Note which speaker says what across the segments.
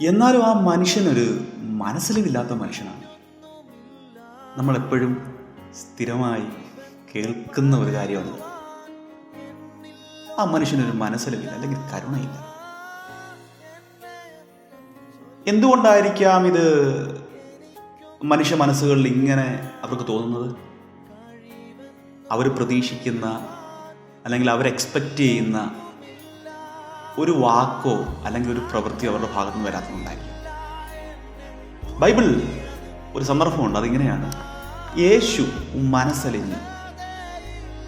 Speaker 1: എന്നാലും ആ മനുഷ്യനൊരു മനസ്സിലില്ലാത്ത മനുഷ്യനാണ്. നമ്മളെപ്പോഴും സ്ഥിരമായി കേൾക്കുന്ന ഒരു കാര്യമാണ്, ആ മനുഷ്യനൊരു മനസ്സിലില്ല, അല്ലെങ്കിൽ കരുണയില്ല. എന്തുകൊണ്ടായിരിക്കാം ഇത് മനുഷ്യ മനസ്സുകളിൽ ഇങ്ങനെ അവർക്ക് തോന്നുന്നത്? അവർ പ്രതീക്ഷിക്കുന്ന അല്ലെങ്കിൽ അവർ എക്സ്പെക്റ്റ് ചെയ്യുന്ന ഒരു വാക്കോ അല്ലെങ്കിൽ ഒരു പ്രവൃത്തിയോ അവരുടെ ഭാഗത്തുനിന്ന് വരാത്തതുകൊണ്ടായിരിക്കും. ബൈബിൾ ഒരു സന്ദർഭമുണ്ട്, അതിങ്ങനെയാണ്: യേശു മനസ്സലിഞ്ഞ്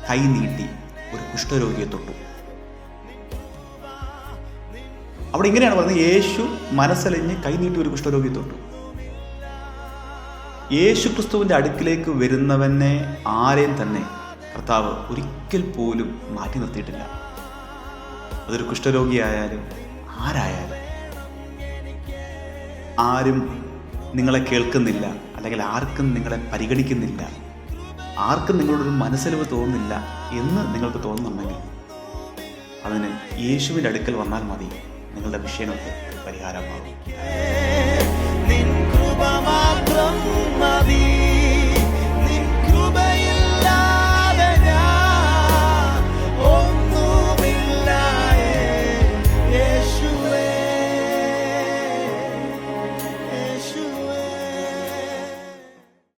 Speaker 1: കൈ നീട്ടി ഒരു കുഷ്ഠരോഗിയെ തൊട്ടു. അവിടെ ഇങ്ങനെയാണ് പറയുന്നത്: യേശു മനസ്സലിഞ്ഞ് കൈ നീട്ടി ഒരു കുഷ്ഠരോഗിയെ തൊട്ടു. യേശു ക്രിസ്തുവിൻ്റെ അടുക്കിലേക്ക് വരുന്നവനെ ആരെയും തന്നെ കർത്താവ് ഒരിക്കൽ പോലും മാറ്റി നിർത്തിയിട്ടില്ല. അതൊരു കുഷ്ഠരോഗിയായാലും ആരായാലും. ആരും നിങ്ങളെ കേൾക്കുന്നില്ല, അല്ലെങ്കിൽ ആർക്കും നിങ്ങളെ പരിഗണിക്കുന്നില്ല, ആർക്കും നിങ്ങളോടൊരു മനസ്സലിവ് തോന്നുന്നില്ല എന്ന് നിങ്ങൾക്ക് തോന്നുന്നുണ്ടെങ്കിൽ അതിന് യേശുവിൻ്റെ അടുക്കൽ വന്നാൽ മതി, നിങ്ങളുടെ വിഷയങ്ങൾക്ക് പരിഹാരമാകും.